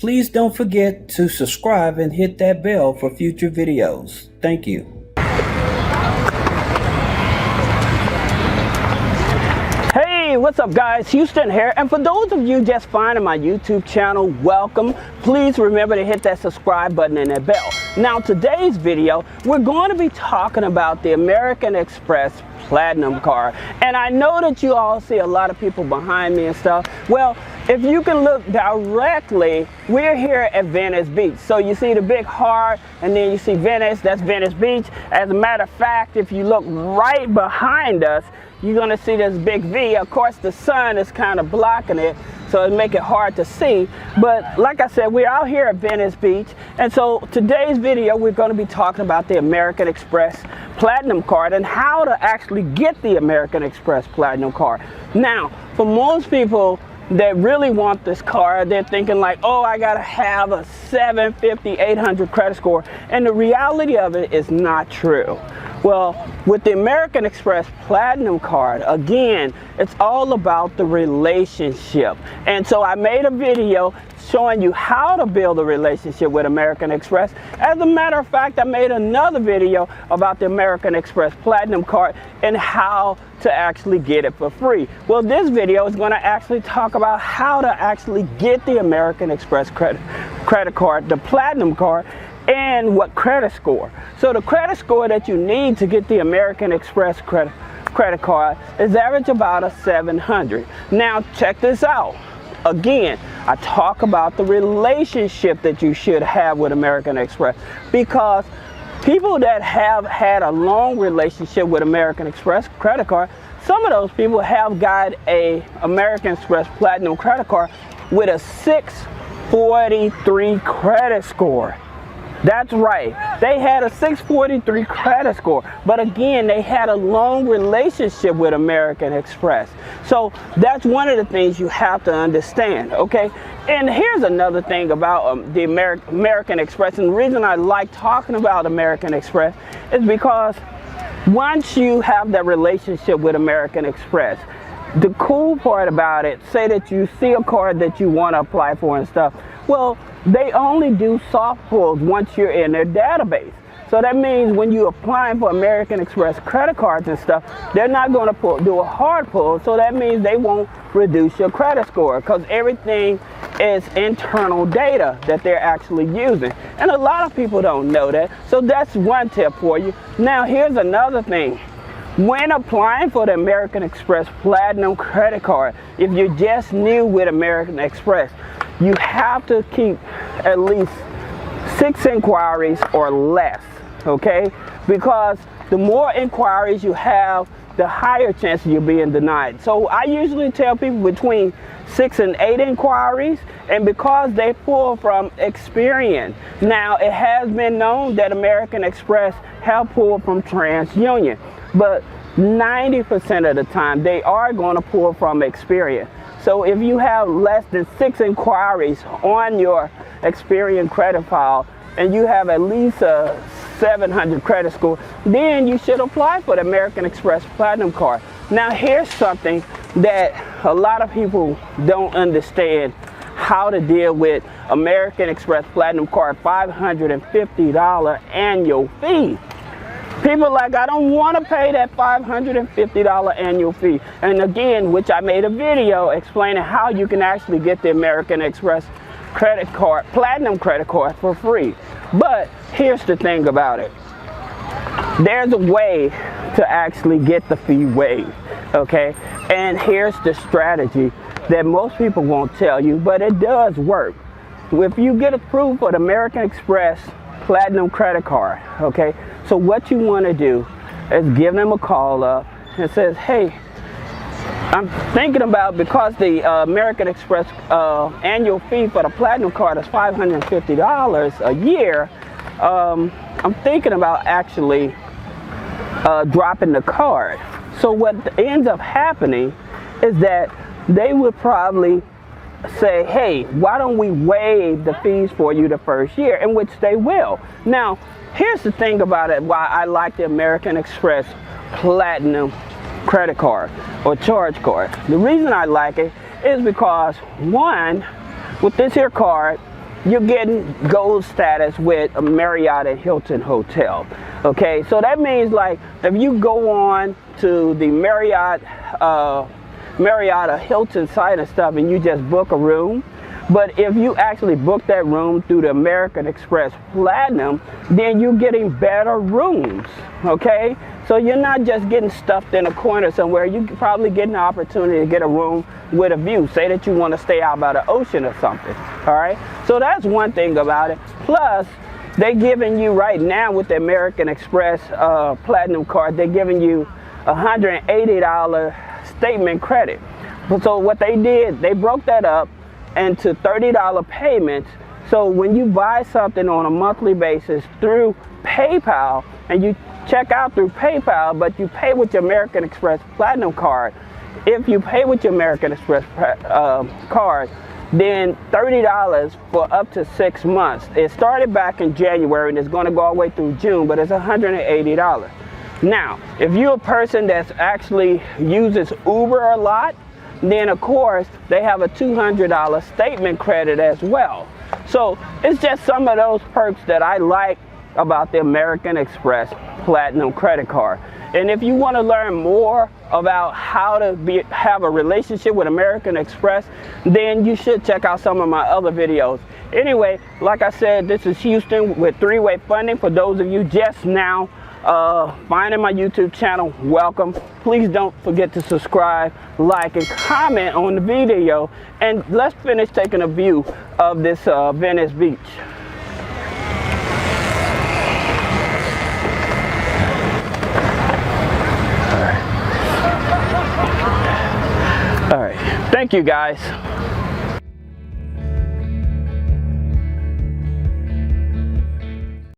Please don't forget to subscribe and hit that bell for future videos. Thank you. Hey, what's up guys? Houston here, and for those of you just finding my YouTube channel, welcome. Please remember to hit that subscribe button and that bell. Now today's video, we're going to be talking about the American Express Platinum card, and I know that you all see a lot of people behind me and stuff. Well, if you can look directly, we're here at Venice Beach. So you see the big heart, and then you see Venice, that's Venice Beach. As a matter of fact, if you look right behind us, you're gonna see this big V. Of course, the sun is kind of blocking it, so it make it hard to see. But like I said, we're out here at Venice Beach, and so today's video, we're gonna be talking about the American Express Platinum card and how to actually get the American Express Platinum card. Now, for most people that really want this card, they're thinking like, oh, I gotta have a 750, 800 credit score. And the reality of it is not true. Well, with the American Express Platinum card, again, it's all about the relationship. And so I made a video showing you how to build a relationship with American Express. As a matter of fact, I made another video about the American Express Platinum card and how to actually get it for free. Well, this video is going to actually talk about how to actually get the American Express credit card, the Platinum card, and what credit score. So the credit score that you need to get the American Express credit card is average about a 700. Now check this out. Again, I talk about the relationship that you should have with American Express, because people that have had a long relationship with American Express credit card, some of those people have got a American Express Platinum credit card with a 643 credit score. That's right, they had a 643 credit score, but again, they had a long relationship with American Express. So that's one of the things you have to understand, okay? And here's another thing about the American Express, and the reason I like talking about American Express is because once you have that relationship with American Express, the cool part about it, say that you see a card that you want to apply for and stuff, well, they only do soft pulls once you're in their database. So that means when you're applying for American Express credit cards and stuff, they're not going to do a hard pull. So that means they won't reduce your credit score, because everything is internal data that they're actually using. And a lot of people don't know that. So that's one tip for you. Now here's another thing. When applying for the American Express Platinum credit card, if you're just new with American Express, you have to keep at least 6 inquiries or less, okay? Because the more inquiries you have, the higher chance you're being denied. So I usually tell people between 6 and 8 inquiries, and because they pull from Experian. Now, it has been known that American Express have pulled from TransUnion, but 90% of the time they are going to pull from Experian. So if you have less than 6 inquiries on your Experian credit file and you have at least a 700 credit score, then you should apply for the American Express Platinum card. Now here's something that a lot of people don't understand how to deal with American Express Platinum card $550 annual fee. People like, I don't want to pay that $550 annual fee. And again, which I made a video explaining how you can actually get the American Express credit card, Platinum credit card, for free. But here's the thing about it. There's a way to actually get the fee waived, okay? And here's the strategy that most people won't tell you, but it does work. If you get approved for the American Express Platinum credit card, okay? So what you want to do is give them a call up and says, hey, I'm thinking about, because the American Express annual fee for the Platinum card is $550 a year, I'm thinking about actually dropping the card. So what ends up happening is that they would probably say, hey, why don't we waive the fees for you the first year, in which they will. Now, here's the thing about it, why I like the American Express Platinum credit card or charge card. The reason I like it is because, one, with this here card, you're getting gold status with a Marriott and Hilton hotel. Okay, so that means like if you go on to the Marriott or Hilton site and stuff and you just book a room, but if you actually book that room through the American Express Platinum, then you're getting better rooms, okay? So you're not just getting stuffed in a corner somewhere. You probably get an opportunity to get a room with a view. Say that you want to stay out by the ocean or something, all right? So that's one thing about it. Plus, they're giving you right now with the American Express Platinum card, they're giving you $180 statement credit. So what they did, they broke that up into $30 payments. So when you buy something on a monthly basis through PayPal and you check out through PayPal, but you pay with your American Express Platinum card, if you pay with your American Express card, then $30 for up to 6 months. It started back in January and it's going to go all the way through June, but it's $180. Now, if you're a person that actually uses Uber a lot, then of course they have a $200 statement credit as well. So it's just some of those perks that I like about the American Express Platinum credit card. And if you want to learn more about how to have a relationship with American Express, then you should check out some of my other videos. Anyway, like I said, this is Houston with three-way funding. For those of you just now finding my YouTube channel, welcome. Please don't forget to subscribe, like, and comment on the video. And let's finish taking a view of this Venice Beach. All right. Thank you, guys.